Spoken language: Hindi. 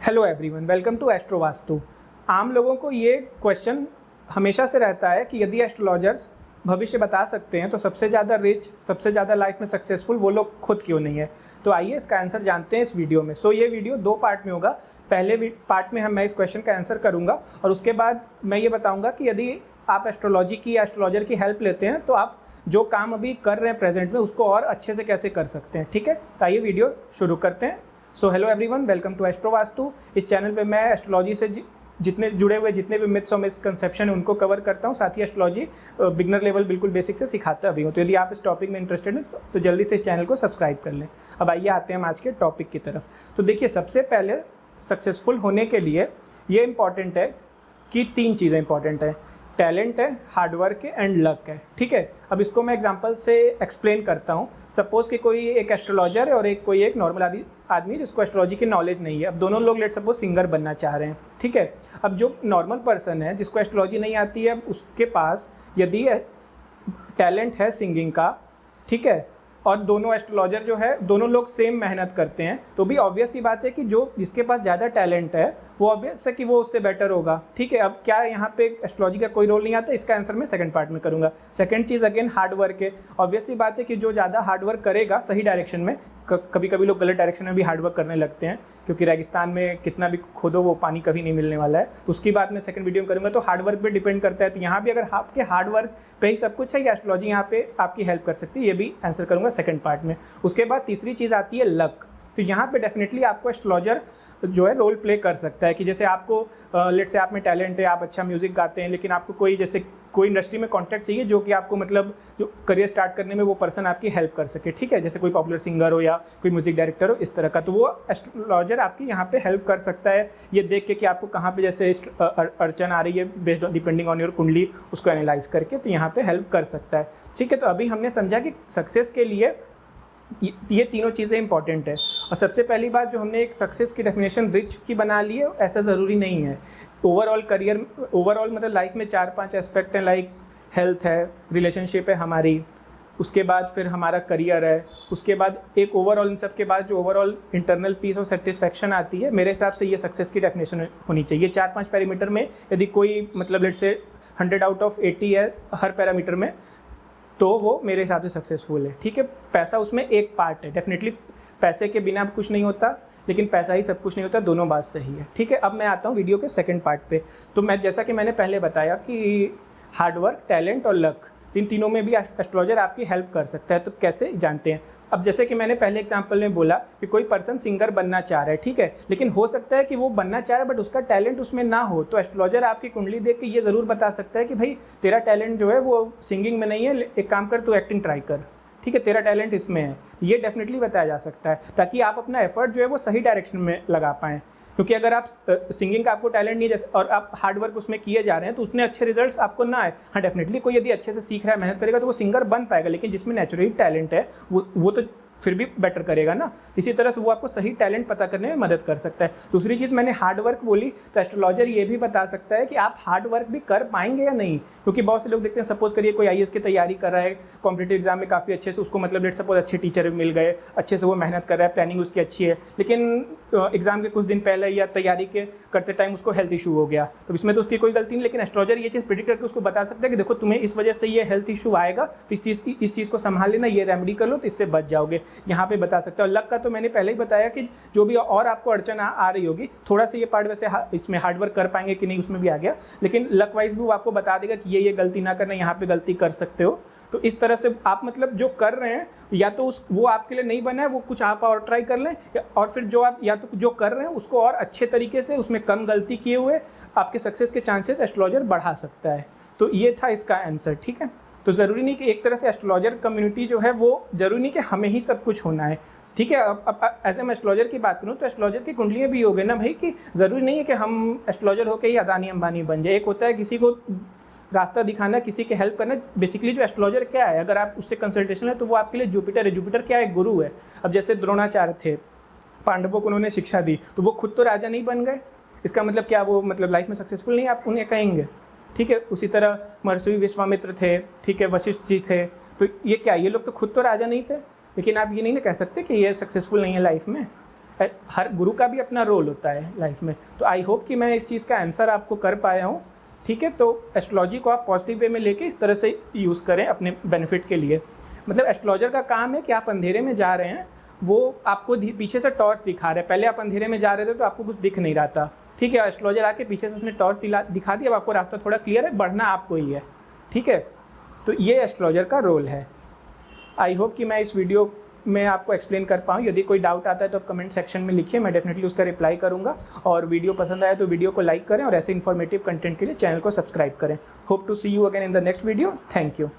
Hello everyone, welcome to astro Vastu. आम लोगों को ये क्वेश्चन हमेशा से रहता है कि यदि एस्ट्रोलॉजर्स भविष्य बता सकते हैं तो सबसे ज़्यादा रिच, सबसे ज़्यादा लाइफ में सक्सेसफुल वो लोग खुद क्यों नहीं है। तो आइए इसका आंसर जानते हैं इस वीडियो में। ये वीडियो 2 पार्ट में होगा। पहले पार्ट में मैं इस क्वेश्चन का आंसर करूँगा और उसके बाद मैं ये बताऊँगा कि यदि आप एस्ट्रोलॉजी की या एस्ट्रोलॉजर की हेल्प लेते हैं तो आप जो काम अभी कर रहे हैं प्रेजेंट में उसको और अच्छे से कैसे कर सकते हैं। ठीक है, तो आइए वीडियो शुरू करते हैं। Hello everyone, welcome to astro Vastu. इस चैनल पे मैं एस्ट्रोलॉजी से जितने जुड़े हुए जितने भी मिथ्स और मिसकंसेप्शन है उनको कवर करता हूँ। साथ ही एस्ट्रोलॉजी बिगनर लेवल बिल्कुल बेसिक से सिखाता भी हूँ। तो यदि आप इस टॉपिक में इंटरेस्टेड हैं तो जल्दी से इस चैनल को सब्सक्राइब कर लें। अब आइए आते हैं हम आज के टॉपिक की तरफ। तो देखिए, सबसे पहले सक्सेसफुल होने के लिए ये इंपॉर्टेंट है कि 3 चीज़ें इंपॉर्टेंट है। टैलेंट है, हार्डवर्क है एंड लक है। ठीक है, अब इसको मैं एग्जांपल से एक्सप्लेन करता हूँ। सपोज कि कोई एक एस्ट्रोलॉजर है और कोई एक नॉर्मल आदमी जिसको एस्ट्रोलॉजी की नॉलेज नहीं है। अब दोनों लोग लेट सपोज सिंगर बनना चाह रहे हैं। ठीक है, अब जो नॉर्मल पर्सन है जिसको एस्ट्रोलॉजी नहीं आती है, उसके पास यदि टैलेंट है सिंगिंग का, ठीक है, और दोनों एस्ट्रोलॉजर जो है दोनों लोग सेम मेहनत करते हैं, तो भी ऑब्वियस ही बात है कि जो जिसके पास ज़्यादा टैलेंट है वो ऑब्वियस है कि वो उससे बेटर होगा। ठीक है, अब क्या यहाँ पे एस्ट्रोलॉजी का कोई रोल नहीं आता, इसका आंसर मैं सेकंड पार्ट में करूँगा। सेकंड चीज़ अगेन हार्ड वर्क है। ऑब्वियस ही बात है कि जो ज़्यादा हार्ड वर्क करेगा सही डायरेक्शन में, कभी कभी लोग गलत डायरेक्शन में भी हार्ड वर्क करने लगते हैं, क्योंकि रेगिस्तान में कितना भी खोदो वो पानी कभी नहीं मिलने वाला है। तो उसकी बात मैं सेकंड वीडियो में करूँगा। तो हार्ड वर्क पे डिपेंड करता है। तो यहाँ भी अगर आपके हार्ड वर्क पे ही सब कुछ है या एस्ट्रोलॉजी यहाँ पे आपकी हेल्प कर सकती है, ये भी आंसर करूँगा सेकंड पार्ट में। उसके बाद तीसरी चीज़ आती है लक। तो यहाँ पे डेफिनेटली आपको एस्ट्रोलॉजर जो है रोल प्ले कर सकता है कि जैसे आपको लेट से आप में टैलेंट है, आप अच्छा म्यूज़िक गाते हैं, लेकिन आपको कोई इंडस्ट्री में कॉन्टैक्ट चाहिए जो कि आपको मतलब जो करियर स्टार्ट करने में वो पर्सन आपकी हेल्प कर सके। ठीक है, जैसे कोई पॉपुलर सिंगर हो या कोई म्यूजिक डायरेक्टर हो, इस तरह का, तो वो एस्ट्रोलॉजर आपकी यहाँ पे हेल्प कर सकता है ये देख के कि आपको कहाँ पे जैसे अड़चन आ रही है, बेस्ड डिपेंडिंग ऑन योर कुंडली, उसको एनालाइज करके तो यहाँ पे हेल्प कर सकता है। ठीक है, तो अभी हमने समझा कि सक्सेस के लिए ये तीनों चीज़ें इंपॉर्टेंट है। और सबसे पहली बात जो हमने एक सक्सेस की डेफिनेशन रिच की बना ली है, ऐसा ज़रूरी नहीं है। ओवरऑल मतलब लाइफ में 4-5 एस्पेक्ट हैं, लाइक हेल्थ है, रिलेशनशिप है हमारी, उसके बाद फिर हमारा करियर है, उसके बाद एक ओवरऑल, इन सब के बाद जो ओवरऑल इंटरनल पीस और सेटिस्फैक्शन आती है, मेरे हिसाब से ये सक्सेस की डेफिनेशन होनी चाहिए। 4-5 पैरामीटर में यदि कोई मतलब लेट से 100 आउट ऑफ 80 है हर पैरामीटर में, तो वो मेरे हिसाब से सक्सेसफुल है। ठीक है, पैसा उसमें एक पार्ट है। डेफिनेटली पैसे के बिना कुछ नहीं होता, लेकिन पैसा ही सब कुछ नहीं होता, दोनों बात सही है। ठीक है, अब मैं आता हूँ वीडियो के सेकंड पार्ट पे। तो मैं जैसा कि मैंने पहले बताया कि हार्डवर्क, टैलेंट और लक, इन तीनों में भी एस्ट्रोलॉजर आपकी हेल्प कर सकता है। तो कैसे जानते हैं? अब जैसे कि मैंने पहले एग्जांपल में बोला कि कोई पर्सन सिंगर बनना चाह रहा है, ठीक है, लेकिन हो सकता है कि वो बनना चाह रहा है बट उसका टैलेंट उसमें ना हो। तो एस्ट्रोलॉजर आपकी कुंडली देख के ये ज़रूर बता सकता है कि भाई तेरा टैलेंट जो है वो सिंगिंग में नहीं है, एक काम कर, तू एक्टिंग ट्राई कर। ठीक है, तेरा टैलेंट इसमें है, ये डेफिनेटली बताया जा सकता है, ताकि आप अपना एफर्ट जो है वो सही डायरेक्शन में लगा पाएँ। क्योंकि अगर आप सिंगिंग का आपको टैलेंट नहीं है जैसे और आप हार्ड वर्क उसमें किए जा रहे हैं तो उतने अच्छे रिजल्ट्स आपको ना आए। हाँ, डेफिनेटली कोई यदि अच्छे से सीख रहा है, मेहनत करेगा तो वो सिंगर बन पाएगा, लेकिन जिसमें नेचुरली टैलेंट है वो तो फिर भी बेटर करेगा ना। इसी तरह से वो आपको सही टैलेंट पता करने में मदद कर सकता है। दूसरी चीज़ मैंने हार्ड वर्क बोली, तो एस्ट्रोलॉजर ये भी बता सकता है कि आप हार्ड वर्क भी कर पाएंगे या नहीं। क्योंकि बहुत से लोग देखते हैं, सपोज करिए कोई IAS की तैयारी कर रहा है, कॉम्पिटिटिव एग्जाम में काफ़ी अच्छे से उसको मतलब लेट सपोज अच्छे टीचर मिल गए, अच्छे से वो मेहनत कर रहा है, प्लानिंग उसकी अच्छी है, लेकिन एग्जाम के कुछ दिन पहले या तैयारी के करते टाइम उसको हेल्थ इशू हो गया। तो इसमें तो उसकी कोई गलती नहीं, लेकिन एस्ट्रोलॉजर ये चीज़ प्रेडिक्ट करके उसको बता सकता है कि देखो तुम्हें इस वजह से ये हेल्थ इशू आएगा, तो इस चीज़ को संभाल लेना, ये रेमेडी कर लो, तो इससे बच जाओगे। यहाँ पे बता सकते हैं। और लक का तो मैंने पहले ही बताया कि जो भी और आपको अड़चन आ रही होगी, थोड़ा सा ये पार्ट वैसे इसमें हार्डवर्क कर पाएंगे कि नहीं उसमें भी आ गया, लेकिन लक वाइज भी वो आपको बता देगा कि ये गलती ना करना, यहाँ पे गलती कर सकते हो। तो इस तरह से आप मतलब जो कर रहे हैं या तो वो आपके लिए नहीं बना है, वो कुछ आप और ट्राई कर लें, और फिर जो आप या तो जो कर रहे हैं उसको और अच्छे तरीके से, उसमें कम गलती किए हुए आपके सक्सेस के चांसेस एस्ट्रोलॉजर बढ़ा सकता है। तो ये था इसका आंसर। ठीक है, तो ज़रूरी नहीं कि एक तरह से एस्ट्रोलॉजर कम्युनिटी जो है वो ज़रूरी नहीं कि हमें ही सब कुछ होना है। ठीक है, अब ऐसे मैं एस्ट्रोलॉजर की बात करूँ तो एस्ट्रोलॉजर की कुंडलियाँ भी हो गए ना भाई, कि ज़रूरी नहीं है कि हम एस्ट्रोलॉजर होकर ही अदानी अंबानी बन जाए। एक होता है किसी को रास्ता दिखाना, किसी की हेल्प करना। बेसिकली जो एस्ट्रोलॉजर क्या है, अगर आप उससे कंसल्टेशन है तो वो आपके लिए जुपिटर है। जुपिटर क्या है? गुरु है। अब जैसे द्रोणाचार्य थे, पांडवों को उन्होंने शिक्षा दी, तो वो खुद तो राजा नहीं बन गए, इसका मतलब क्या वो मतलब लाइफ में सक्सेसफुल नहीं, आप उन्हें कहेंगे। ठीक है, उसी तरह महर्षि विश्वामित्र थे, ठीक है, वशिष्ठ जी थे, तो ये क्या, ये लोग तो खुद तो राजा नहीं थे, लेकिन आप ये नहीं ना कह सकते कि ये सक्सेसफुल नहीं है लाइफ में। हर गुरु का भी अपना रोल होता है लाइफ में। तो आई होप कि मैं इस चीज़ का आंसर आपको कर पाया हूँ। ठीक है, तो एस्ट्रोलॉजी को आप पॉजिटिव वे में लेके इस तरह से यूज़ करें अपने बेनिफिट के लिए। मतलब एस्ट्रोलॉजर का काम है कि आप अंधेरे में जा रहे हैं, वो आपको पीछे से टॉर्च दिखा रहे हैं। पहले आप अंधेरे में जा रहे थे तो आपको कुछ दिख नहीं रहा था, ठीक है, एस्ट्रोलॉजर आके पीछे से उसने टॉर्च दिखा दिया, अब आपको रास्ता थोड़ा क्लियर है, बढ़ना आपको ही है। ठीक है, तो ये एस्ट्रोलॉजर का रोल है। आई होप कि मैं इस वीडियो में आपको एक्सप्लेन कर पाऊँ। यदि कोई डाउट आता है तो आप कमेंट सेक्शन में लिखिए, मैं डेफिनेटली उसका रिप्लाई करूँगा। और वीडियो पसंद आया तो वीडियो को लाइक करें और ऐसे इन्फॉर्मेटिव कंटेंट के लिए चैनल को सब्सक्राइब करें। Hope to see you again in the next video. Thank you.